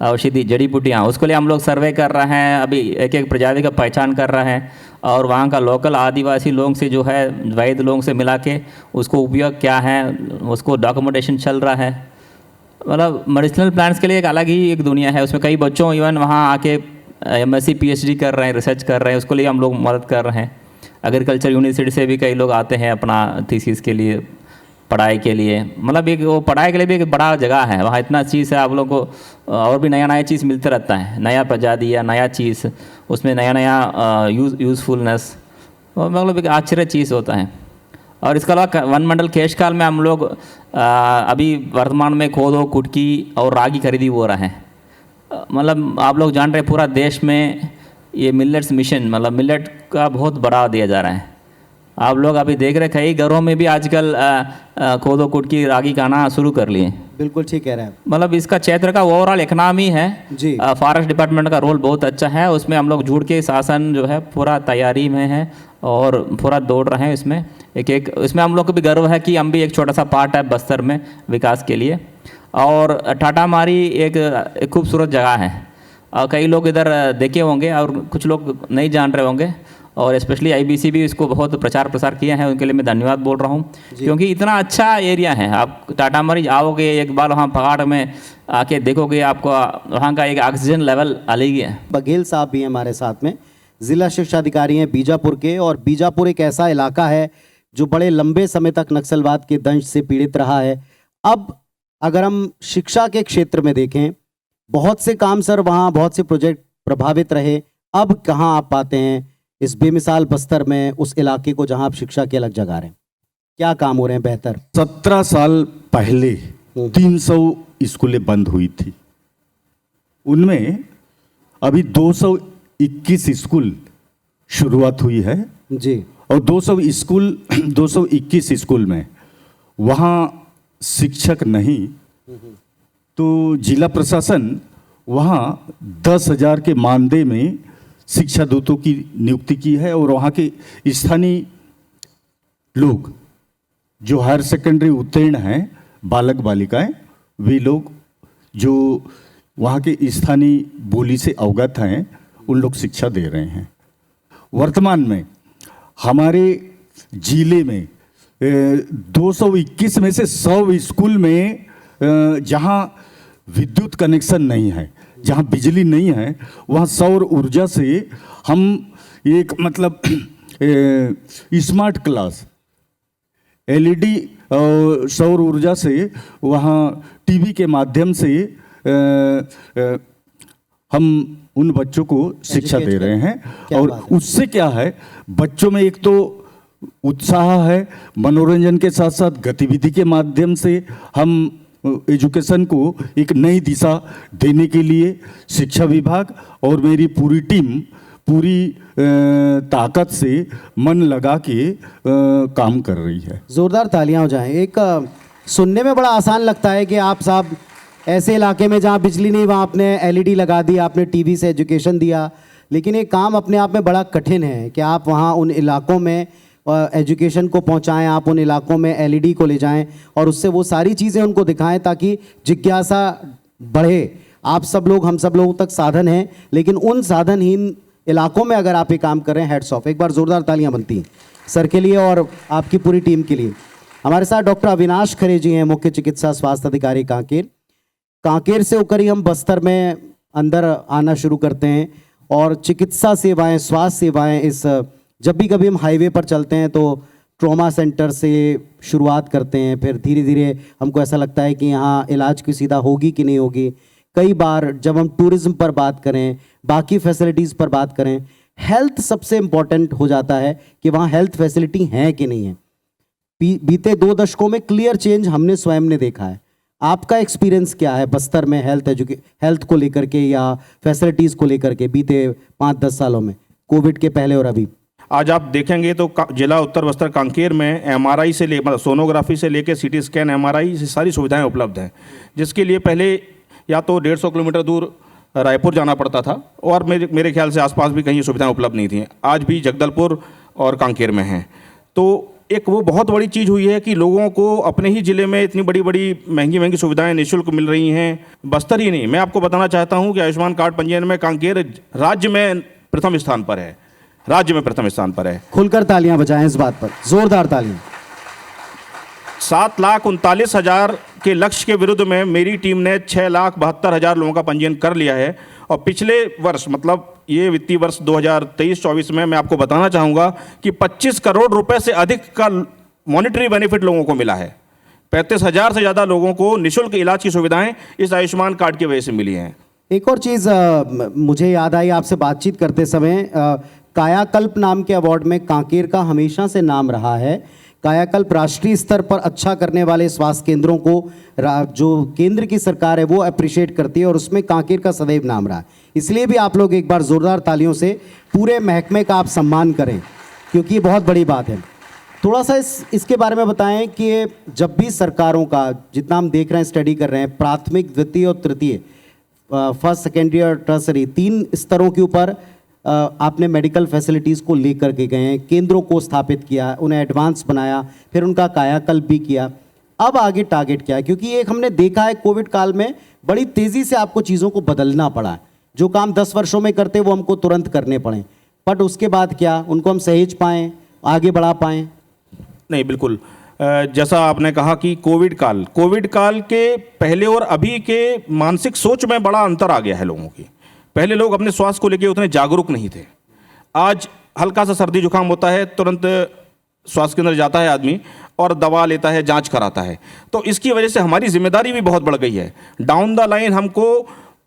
औषधि जड़ी बूटियाँ। उसके लिए हम लोग सर्वे कर रहे हैं, अभी एक एक प्रजाति का पहचान कर रहे हैं और वहाँ का लोकल आदिवासी लोगों से जो है, वैद्य लोगों से मिला के उसको उपयोग क्या है उसको डॉक्यूमेंटेशन चल रहा है। मतलब मेडिसिनल प्लांट्स के लिए एक अलग ही एक दुनिया है। उसमें कई बच्चों इवन वहाँ आके MSc PhD कर रहे हैं, रिसर्च कर रहे हैं। उसके लिए हम लोग मदद कर रहे हैं। एग्रीकल्चर यूनिवर्सिटी से भी कई लोग आते हैं अपना थीसिस के लिए, पढ़ाई के लिए। मतलब एक वो पढ़ाई के लिए भी एक बड़ा जगह है। वहाँ इतना चीज़ है, आप लोग को और भी नया नया चीज़ मिलते रहता है, नया प्रजाति या नया चीज़, उसमें नया नया यूज़फुलनेस, मतलब एक आश्चर्य चीज़ होता है। और इसके अलावा वन मंडल केशकाल में हम लोग अभी वर्तमान में कोदो, कुटकी और रागी खरीदी हो रहा है। मतलब आप लोग जान रहे हैं पूरा देश में ये मिलेट्स मिशन, मतलब मिलेट का बहुत बढ़ावा दिया जा रहा है। आप लोग अभी देख रहे हैं कई घरों में भी आजकल कोदो, कुटकी, रागी खाना शुरू कर लिए। बिल्कुल ठीक कह रहे हैं। मतलब इसका क्षेत्र का ओवरऑल इकनॉमी है जी। फॉरेस्ट डिपार्टमेंट का रोल बहुत अच्छा है। उसमें हम लोग जुड़ के शासन जो है पूरा तैयारी में है और पूरा दौड़ रहे हैं इसमें। एक इसमें हम लोग को भी गर्व है कि हम भी एक छोटा सा पार्ट है बस्तर में विकास के लिए। और टाटामारी एक खूबसूरत जगह है और कई लोग इधर देखे होंगे और कुछ लोग नहीं जान रहे होंगे। और स्पेशली IBC भी इसको बहुत प्रचार प्रसार किया है, उनके लिए मैं धन्यवाद बोल रहा हूँ, क्योंकि इतना अच्छा एरिया है। आप टाटामारी आओगे एक बार, वहाँ पहाड़ में आके देखोगे, आपको वहाँ का एक ऑक्सीजन लेवल अलग ही है। बघेल साहब भी हैं हमारे साथ में, जिला शिक्षा अधिकारी हैं बीजापुर के। और बीजापुर एक ऐसा इलाका है जो बड़े लंबे समय तक नक्सलवाद के दंश से पीड़ित रहा है। अब अगर हम शिक्षा के क्षेत्र में देखें, बहुत से काम सर वहाँ, बहुत से प्रोजेक्ट प्रभावित रहे। अब कहाँ आप पाते हैं इस बेमिसाल बस्तर में, उस इलाके को जहाँ आप शिक्षा की अलग जगह रहे हैं, क्या काम हो रहे हैं बेहतर? 17 साल पहले 300 स्कूलें बंद हुई थी, उनमें अभी 221 स्कूल शुरुआत हुई है जी। और 221 स्कूल में वहाँ शिक्षक नहीं, तो जिला प्रशासन वहाँ 10,000 के मानदेय में शिक्षा दूतों की नियुक्ति की है। और वहाँ के स्थानीय लोग जो हायर सेकेंडरी उत्तीर्ण हैं, बालक बालिकाएं, वे लोग जो वहाँ के स्थानीय बोली से अवगत हैं, उन लोग शिक्षा दे रहे हैं। वर्तमान में हमारे जिले में 221 में से 100 स्कूल में जहाँ विद्युत कनेक्शन नहीं है, जहाँ बिजली नहीं है, वहाँ सौर ऊर्जा से हम एक मतलब स्मार्ट क्लास LED सौर ऊर्जा से वहाँ टीवी के माध्यम से हम उन बच्चों को शिक्षा दे रहे हैं। और उससे क्या है, बच्चों में एक तो उत्साह है, मनोरंजन के साथ साथ गतिविधि के माध्यम से हम एजुकेशन को एक नई दिशा देने के लिए शिक्षा विभाग और मेरी पूरी टीम पूरी ताकत से मन लगा के काम कर रही है। जोरदार तालियां हो जाएं। एक सुनने में बड़ा आसान लगता है कि आप साहब ऐसे इलाके में जहां बिजली नहीं, वहां आपने LED लगा दी, आपने टीवी से एजुकेशन दिया, लेकिन ये काम अपने आप में बड़ा कठिन है कि आप वहाँ उन इलाकों में एजुकेशन को पहुँचाएं, आप उन इलाकों में एलईडी को ले जाएं और उससे वो सारी चीज़ें उनको दिखाएं ताकि जिज्ञासा बढ़े। आप सब लोग, हम सब लोगों तक साधन हैं, लेकिन उन साधनहीन इलाकों में अगर आप ये काम कर रहे हैं, हेड्स ऑफ। एक बार ज़ोरदार तालियां बनती हैं सर के लिए और आपकी पूरी टीम के लिए। हमारे साथ डॉक्टर अविनाश खरे जी हैं, मुख्य चिकित्सा स्वास्थ्य अधिकारी कांकेर। कांकेर से होकर ही हम बस्तर में अंदर आना शुरू करते हैं और चिकित्सा सेवाएं, स्वास्थ्य सेवाएं, जब भी कभी हम हाईवे पर चलते हैं तो ट्रॉमा सेंटर से शुरुआत करते हैं, फिर धीरे धीरे हमको ऐसा लगता है कि यहाँ इलाज की सुविधा होगी कि नहीं होगी। कई बार जब हम टूरिज्म पर बात करें, बाकी फैसिलिटीज़ पर बात करें, हेल्थ सबसे इम्पॉर्टेंट हो जाता है कि वहाँ हेल्थ फैसिलिटी हैं कि नहीं है। बीते 2 दशकों में क्लियर चेंज हमने स्वयं ने देखा है। आपका एक्सपीरियंस क्या है बस्तर में हेल्थ को लेकर के या फैसिलिटीज़ को लेकर के बीते 5-10 सालों में, कोविड के पहले और अभी? आज आप देखेंगे तो जिला उत्तर बस्तर कांकेर में एमआरआई से मतलब सोनोग्राफी से लेकर सीटी स्कैन, एमआरआई से सारी सुविधाएं उपलब्ध हैं, जिसके लिए पहले या तो 150 किलोमीटर दूर रायपुर जाना पड़ता था और मेरे ख्याल से आसपास भी कहीं सुविधाएं उपलब्ध नहीं थी। आज भी जगदलपुर और कांकेर में हैं। तो एक वो बहुत बड़ी चीज़ हुई है कि लोगों को अपने ही ज़िले में इतनी बड़ी बड़ी महंगी सुविधाएं निःशुल्क मिल रही हैं। बस्तर ही नहीं, मैं आपको बताना चाहता हूं कि आयुष्मान कार्ड पंजीयन में कांकेर राज्य में प्रथम स्थान पर है, राज्य में प्रथम स्थान पर है। खुलकर तालियां बजाएं इस बात पर, जोरदार तालियां। 7,39,000 के लक्ष्य के विरुद्ध में मेरी टीम ने 6,72,000 लोगों का पंजीयन कर लिया है। और पिछले वर्ष मतलब ये वित्तीय वर्ष 2023-24 में मैं आपको बताना चाहूँगा कि 25 करोड़ रुपए से अधिक का मॉनिटरी बेनिफिट लोगों को मिला है। 35,000 से ज़्यादा लोगों को निःशुल्क इलाज की सुविधाएं इस आयुष्मान कार्ड की वजह से मिली हैं। एक और चीज़ मुझे याद आई आपसे बातचीत करते समय, कायाकल्प नाम के अवार्ड में कांकेर का हमेशा से नाम रहा है। कायाकल्प राष्ट्रीय स्तर पर अच्छा करने वाले स्वास्थ्य केंद्रों को जो केंद्र की सरकार है वो अप्रिशिएट करती है और उसमें कांकेर का सदैव नाम रहा है। इसलिए भी आप लोग एक बार ज़ोरदार तालियों से पूरे महकमे का आप सम्मान करें, क्योंकि ये बहुत बड़ी बात है। थोड़ा सा इसके बारे में बताएं कि जब भी सरकारों का, जितना हम देख रहे हैं, स्टडी कर रहे हैं, प्राथमिक, द्वितीय और तृतीय, फर्स्ट, सेकेंडरी और टर्सरी, 3 स्तरों के ऊपर आपने मेडिकल फैसिलिटीज़ को लेकर के गए हैं, केंद्रों को स्थापित किया, उन्हें एडवांस बनाया, फिर उनका कायाकल्प भी किया। अब आगे टारगेट क्या है? क्योंकि एक हमने देखा है कोविड काल में बड़ी तेज़ी से आपको चीज़ों को बदलना पड़ा। जो काम 10 वर्षों में करते वो हमको तुरंत करने पड़े, बट उसके बाद क्या उनको हम सहेज पाएँ, आगे बढ़ा पाएँ? नहीं, बिल्कुल। जैसा आपने कहा कि कोविड काल के पहले और अभी के मानसिक सोच में बड़ा अंतर आ गया है लोगों की। पहले लोग अपने स्वास्थ्य को लेकर उतने जागरूक नहीं थे। आज हल्का सा सर्दी जुकाम होता है, तुरंत स्वास्थ्य केंद्र जाता है आदमी और दवा लेता है, जांच कराता है। तो इसकी वजह से हमारी जिम्मेदारी भी बहुत बढ़ गई है। डाउन द लाइन हमको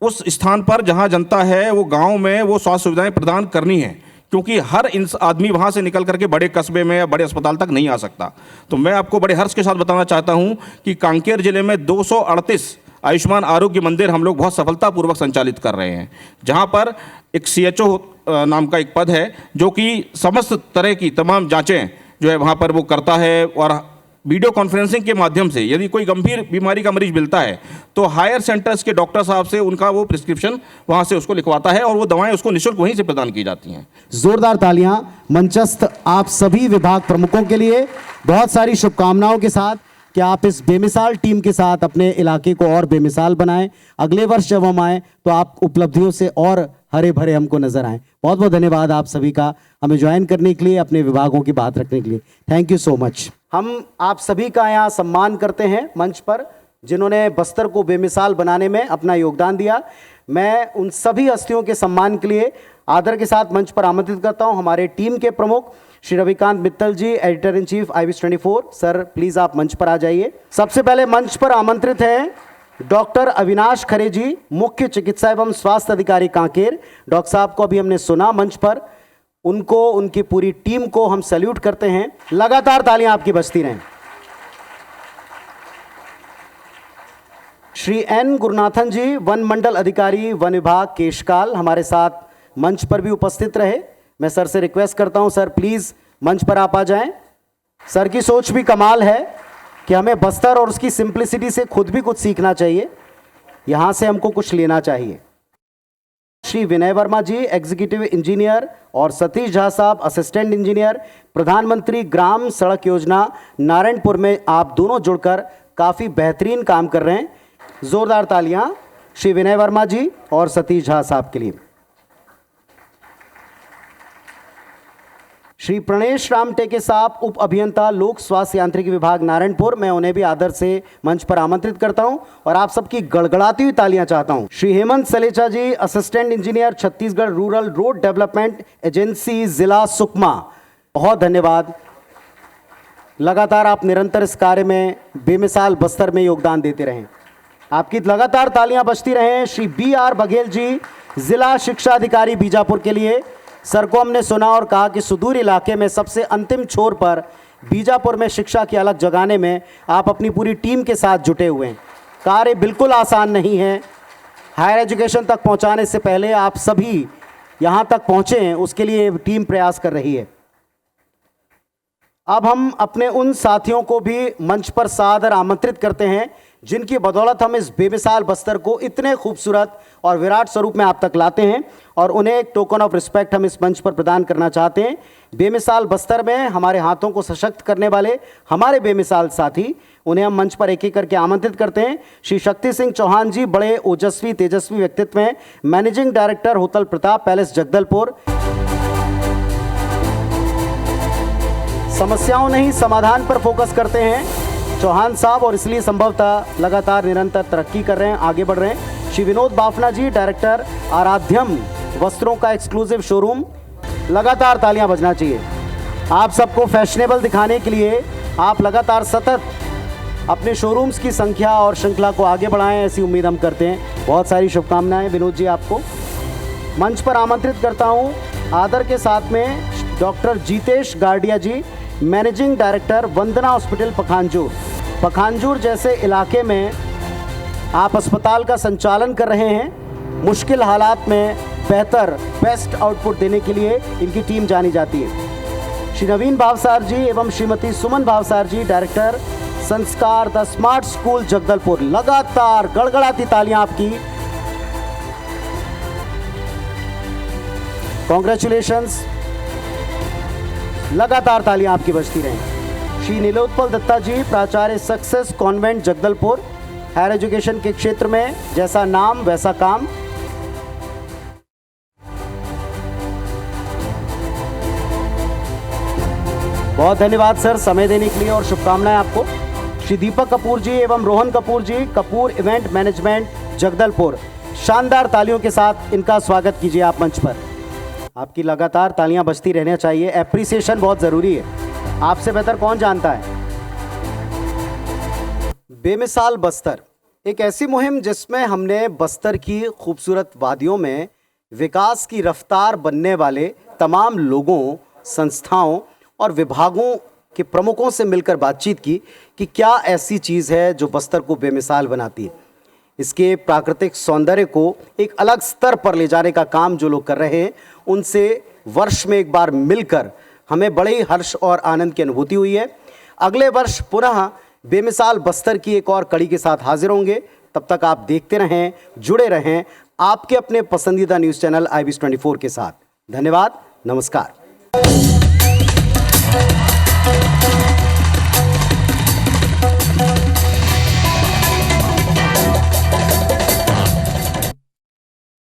उस स्थान पर जहां जनता है, वो गांव में, वो स्वास्थ्य सुविधाएं प्रदान करनी है, क्योंकि हर आदमी वहाँ से निकल करके बड़े कस्बे में या बड़े अस्पताल तक नहीं आ सकता। तो मैं आपको बड़े हर्ष के साथ बताना चाहता हूँ कि कांकेर जिले में 238 आयुष्मान आरोग्य मंदिर हम लोग बहुत सफलतापूर्वक संचालित कर रहे हैं, जहाँ पर एक CHO नाम का एक पद है जो कि समस्त तरह की तमाम जाँचें जो है वहाँ पर वो करता है। और वीडियो कॉन्फ्रेंसिंग के माध्यम से यदि कोई गंभीर बीमारी का मरीज मिलता है तो हायर सेंटर्स के डॉक्टर साहब से उनका वो प्रिस्क्रिप्शन वहाँ से उसको लिखवाता है और वो दवाएं उसको निःशुल्क वहीं से प्रदान की जाती हैं। जोरदार तालियां मंचस्थ आप सभी विभाग प्रमुखों के लिए, बहुत सारी शुभकामनाओं के साथ कि आप इस बेमिसाल टीम के साथ अपने इलाके को और बेमिसाल बनाएं। अगले वर्ष जब हम आएँ तो आप उपलब्धियों से और हरे भरे हमको नजर आएँ। बहुत बहुत धन्यवाद आप सभी का हमें ज्वाइन करने के लिए, अपने विभागों की बात रखने के लिए। Thank you so much. हम आप सभी का यहाँ सम्मान करते हैं मंच पर, जिन्होंने बस्तर को बेमिसाल बनाने में अपना योगदान दिया। मैं उन सभी हस्तियों के सम्मान के लिए आदर के साथ मंच पर आमंत्रित करता हूं हमारे टीम के प्रमुख Shri Ravikant Mittal ji, editor in chief IVS 24। Sir please आप मंच पर आ जाइए। सबसे पहले मंच पर आमंत्रित हैं डॉक्टर अविनाश खरे जी, मुख्य चिकित्सा एवं स्वास्थ्य अधिकारी कांकेर। डॉक्टर साहब को अभी हमने सुना मंच पर, उनको, उनकी पूरी टीम को हम सैल्यूट करते हैं। लगातार तालियां आपकी बजती रहें। श्री N गुरुनाथन जी, वन मंडल अधिकारी वन विभाग केशकाल, हमारे साथ मंच पर भी उपस्थित रहे। मैं सर से रिक्वेस्ट करता हूं, सर प्लीज मंच पर आप आ जाएं। सर की सोच भी कमाल है कि हमें बस्तर और उसकी सिंप्लिसिटी से खुद भी कुछ सीखना चाहिए, यहां से हमको कुछ लेना चाहिए। श्री विनय वर्मा जी एग्जीक्यूटिव इंजीनियर और सतीश झा साहब असिस्टेंट इंजीनियर, प्रधानमंत्री ग्राम सड़क योजना नारायणपुर में आप दोनों जुड़कर काफ़ी बेहतरीन काम कर रहे हैं। जोरदार तालियां श्री विनय वर्मा जी और सतीश झा साहब के लिए। श्री प्रणेश राम टेके साहब उप अभियंता लोक स्वास्थ्य यांत्रिकी विभाग नारायणपुर, मैं उन्हें भी आदर से मंच पर आमंत्रित करता हूं और आप सबकी गड़गड़ाती हुई तालियां चाहता हूं। Shri Hemant Salecha ji assistant engineer Chhattisgarh rural road development agency जिला सुकमा, बहुत धन्यवाद। लगातार आप निरंतर इस कार्य में बेमिसाल बस्तर में योगदान देते रहें, आपकी लगातार तालियां बजती रहें। श्री BR बघेल जी जिला शिक्षा अधिकारी बीजापुर के लिए, सर को हमने सुना और कहा कि सुदूर इलाके में सबसे अंतिम छोर पर बीजापुर में शिक्षा की अलग जगाने में आप अपनी पूरी टीम के साथ जुटे हुए हैं। कार्य बिल्कुल आसान नहीं है, हायर एजुकेशन तक पहुंचाने से पहले आप सभी यहां तक पहुंचे हैं, उसके लिए टीम प्रयास कर रही है। अब हम अपने उन साथियों को भी मंच पर सादर आमंत्रित करते हैं जिनकी बदौलत हम इस बेमिसाल बस्तर को इतने खूबसूरत और विराट स्वरूप में आप तक लाते हैं, और उन्हें एक टोकन ऑफ रिस्पेक्ट हम इस मंच पर प्रदान करना चाहते हैं। बेमिसाल बस्तर में हमारे हाथों को सशक्त करने वाले हमारे बेमिसाल साथी, उन्हें हम मंच पर एक एक करके आमंत्रित करते हैं। श्री शक्ति सिंह चौहान जी बड़े ओजस्वी तेजस्वी व्यक्तित्व हैं, managing director hotel Pratap palace Jagdalpur. समस्याओं नहीं समाधान पर फोकस करते हैं चौहान साहब, और इसलिए संभवतः लगातार निरंतर तरक्की कर रहे हैं, आगे बढ़ रहे हैं। श्री विनोद बाफना जी डायरेक्टर आराध्यम वस्त्रों का एक्सक्लूसिव शोरूम, लगातार तालियां बजना चाहिए। आप सबको फैशनेबल दिखाने के लिए आप लगातार सतत अपने शोरूम्स की संख्या और श्रृंखला को आगे बढ़ाएं, ऐसी उम्मीद हम करते हैं। बहुत सारी शुभकामनाएं विनोद जी आपको। मंच पर आमंत्रित करता हूं आदर के साथ में डॉक्टर जीतेश गार्डिया जी, मैनेजिंग डायरेक्टर वंदना हॉस्पिटल पखानजूर। पखानजूर जैसे इलाके में आप अस्पताल का संचालन कर रहे हैं, मुश्किल हालात में बेस्ट आउटपुट देने के लिए इनकी टीम जानी जाती है। श्री नवीन भावसार जी एवं श्रीमती सुमन भावसार जी डायरेक्टर संस्कार द स्मार्ट स्कूल जगदलपुर, लगातार गड़गड़ाती तालियां आपकी। कॉन्ग्रेचुलेशंस, लगातार तालियां आपकी बजती रहें। श्री नीलोत्पल दत्ता जी प्राचार्य Success Convent Jagdalpur, higher education के क्षेत्र में जैसा नाम वैसा काम। बहुत धन्यवाद सर समय देने के लिए और शुभकामनाएं आपको। श्री दीपक कपूर जी एवं रोहन कपूर जी कपूर इवेंट मैनेजमेंट जगदलपुर, शानदार तालियों के साथ इनका स्वागत कीजिए आप मंच पर। आपकी लगातार तालियां बजती रहना चाहिए, एप्रिसिएशन बहुत ज़रूरी है, आपसे बेहतर कौन जानता है। बेमिसाल बस्तर एक ऐसी मुहिम जिसमें हमने बस्तर की खूबसूरत वादियों में विकास की रफ्तार बनने वाले तमाम लोगों, संस्थाओं और विभागों के प्रमुखों से मिलकर बातचीत की कि क्या ऐसी चीज़ है जो बस्तर को बेमिसाल बनाती है। इसके प्राकृतिक सौंदर्य को एक अलग स्तर पर ले जाने का काम जो लोग कर रहे हैं, उनसे वर्ष में एक बार मिलकर हमें बड़े ही हर्ष और आनंद की अनुभूति हुई है। अगले वर्ष पुनः बेमिसाल बस्तर की एक और कड़ी के साथ हाजिर होंगे। तब तक आप देखते रहें, जुड़े रहें आपके अपने पसंदीदा न्यूज़ चैनल IBS 24 के साथ। धन्यवाद, नमस्कार।